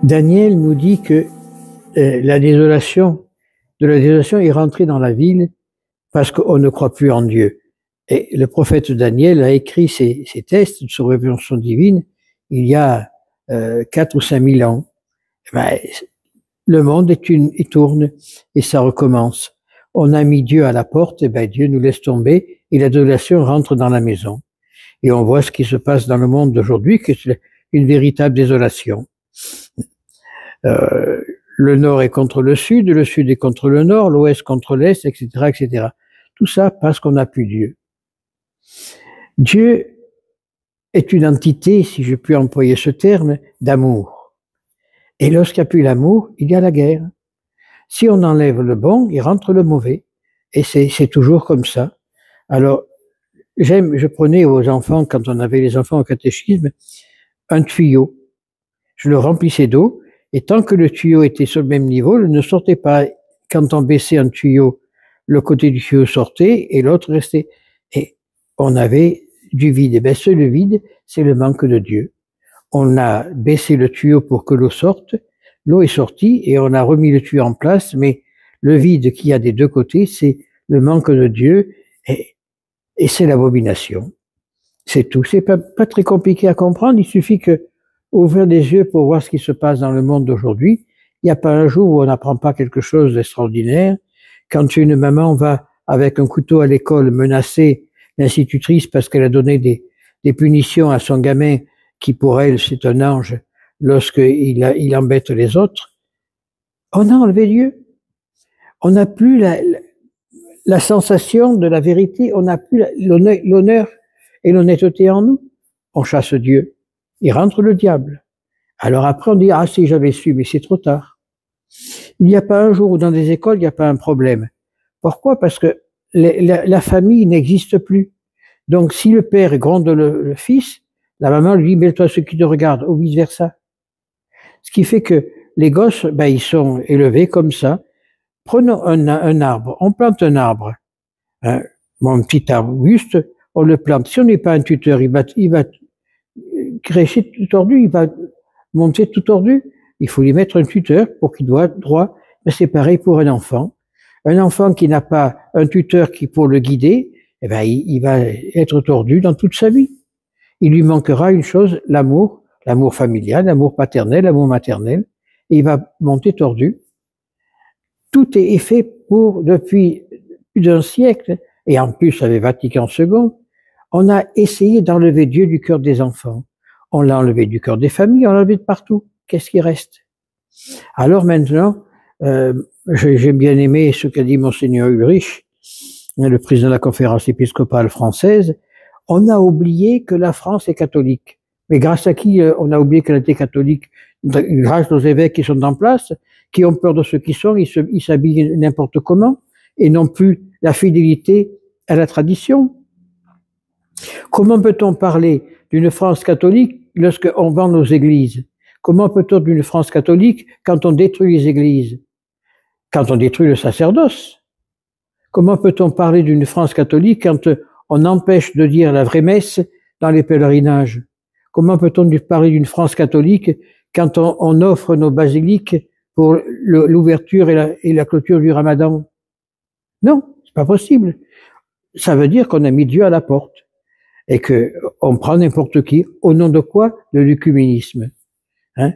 Daniel nous dit que de la désolation est rentrée dans la ville parce qu'on ne croit plus en Dieu. Et le prophète Daniel a écrit ces textes sur révélation divine il y a 4 ou 5 000 ans. Ben, le monde il tourne et ça recommence. On a mis Dieu à la porte, et ben Dieu nous laisse tomber et la désolation rentre dans la maison. Et on voit ce qui se passe dans le monde d'aujourd'hui, que c'est une véritable désolation. Le nord est contre le sud est contre le nord, l'ouest contre l'est, etc., etc. Tout ça parce qu'on n'a plus Dieu. Dieu est une entité, si je puis employer ce terme, d'amour. Et lorsqu'il n'y a plus l'amour, il y a la guerre. Si on enlève le bon, il rentre le mauvais. Et c'est toujours comme ça. Alors, je prenais aux enfants, quand on avait les enfants au catéchisme, un tuyau. Je le remplissais d'eau, et tant que le tuyau était sur le même niveau, il ne sortait pas. Quand on baissait un tuyau, le côté du tuyau sortait, et l'autre restait. Et on avait du vide. Et bien, le vide, c'est le manque de Dieu. On a baissé le tuyau pour que l'eau sorte, l'eau est sortie, et on a remis le tuyau en place, mais le vide qu'il y a des deux côtés, c'est le manque de Dieu, et c'est l'abomination. C'est tout. C'est pas très compliqué à comprendre. Il suffit que ouvrir les yeux pour voir ce qui se passe dans le monde d'aujourd'hui. Il n'y a pas un jour où on n'apprend pas quelque chose d'extraordinaire. Quand une maman va avec un couteau à l'école menacer l'institutrice parce qu'elle a donné des punitions à son gamin qui pour elle c'est un ange lorsqu'il embête les autres, on a enlevé Dieu. On n'a plus la sensation de la vérité, on n'a plus l'honneur et l'honnêteté en nous. On chasse Dieu. Il rentre le diable. Alors après on dit, ah si j'avais su, mais c'est trop tard. Il n'y a pas un jour où dans des écoles il n'y a pas un problème. Pourquoi? Parce que la famille n'existe plus. Donc si le père gronde le fils, la maman lui dit, mets-toi ceux qui te regardent, ou vice versa. Ce qui fait que les gosses, ben, ils sont élevés comme ça. Prenons un arbre, on plante un arbre, un petit arbuste, on le plante. Si on n'est pas un tuteur, il va crécher tout tordu, il va monter tout tordu. Il faut lui mettre un tuteur pour qu'il doit droit. Mais c'est pareil pour un enfant. Un enfant qui n'a pas un tuteur qui pour le guider, eh ben, il va être tordu dans toute sa vie. Il lui manquera une chose, l'amour familial, l'amour paternel, l'amour maternel, et il va monter tordu. Tout est fait depuis plus d'un siècle, et en plus avec Vatican II, on a essayé d'enlever Dieu du cœur des enfants. On l'a enlevé du cœur des familles, on l'a enlevé de partout. Qu'est-ce qui reste? Alors maintenant, j'ai bien aimé ce qu'a dit Monseigneur Ulrich, le président de la conférence épiscopale française. On a oublié que la France est catholique. Mais grâce à qui on a oublié qu'elle était catholique? Grâce aux évêques qui sont en place, qui ont peur de ceux qui sont, ils s'habillent n'importe comment, et non plus la fidélité à la tradition. Comment peut-on parler d'une France catholique lorsqu'on vend nos églises? Comment peut-on d'une France catholique quand on détruit les églises? Quand on détruit le sacerdoce? Comment peut-on parler d'une France catholique quand on empêche de dire la vraie messe dans les pèlerinages? Comment peut-on parler d'une France catholique quand on offre nos basiliques pour l'ouverture et la clôture du Ramadan? Non, c'est pas possible. Ça veut dire qu'on a mis Dieu à la porte et que on prend n'importe qui. Au nom de quoi? De l'œcuménisme. Hein?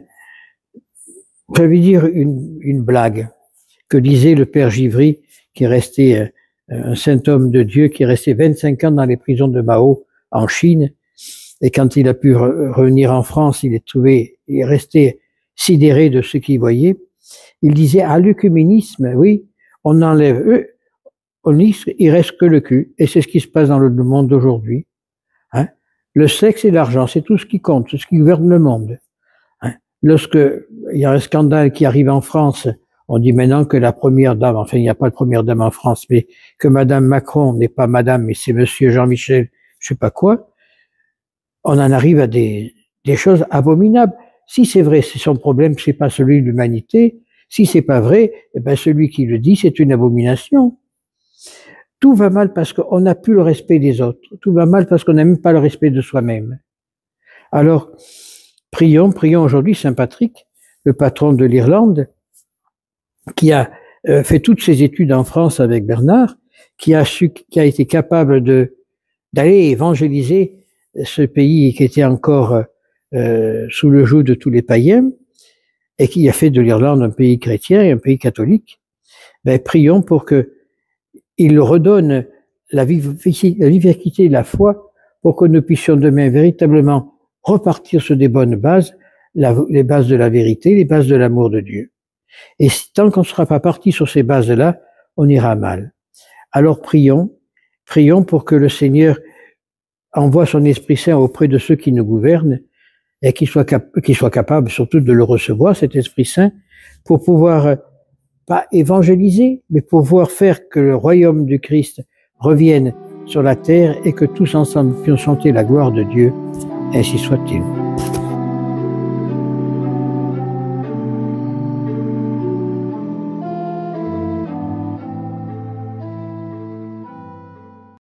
Je vais dire une blague que disait le père Givry, qui est resté un saint homme de Dieu, qui est resté 25 ans dans les prisons de Mao en Chine. Et quand il a pu revenir en France, il est resté sidéré de ce qu'il voyait. Il disait, à l'œcuménisme, oui, on enlève il reste que le cul. Et c'est ce qui se passe dans le monde d'aujourd'hui. Hein? Le sexe et l'argent, c'est tout ce qui compte, c'est ce qui gouverne le monde. Hein? Lorsque il y a un scandale qui arrive en France, on dit maintenant que la première dame, enfin il n'y a pas de première dame en France, mais que Madame Macron n'est pas Madame, mais c'est Monsieur Jean-Michel, je sais pas quoi. On en arrive à des choses abominables. Si c'est vrai, c'est son problème, c'est pas celui de l'humanité. Si c'est pas vrai, eh ben celui qui le dit, c'est une abomination. Tout va mal parce qu'on n'a plus le respect des autres. Tout va mal parce qu'on n'a même pas le respect de soi-même. Alors, prions aujourd'hui Saint Patrick, le patron de l'Irlande, qui a fait toutes ses études en France avec Bernard, qui a été capable d'aller évangéliser ce pays qui était encore sous le joug de tous les païens, et qui a fait de l'Irlande un pays chrétien et un pays catholique. Ben, prions pour que il redonne la vivacité, la foi, pour que nous puissions demain véritablement repartir sur des bonnes bases, les bases de la vérité, les bases de l'amour de Dieu. Et tant qu'on ne sera pas parti sur ces bases-là, on ira mal. Alors prions pour que le Seigneur envoie son Esprit Saint auprès de ceux qui nous gouvernent et qu'il soit capable surtout de le recevoir, cet Esprit Saint, pour pouvoir pas évangéliser, mais pour pouvoir faire que le royaume du Christ revienne sur la terre et que tous ensemble puissions chanter la gloire de Dieu. Ainsi soit-il.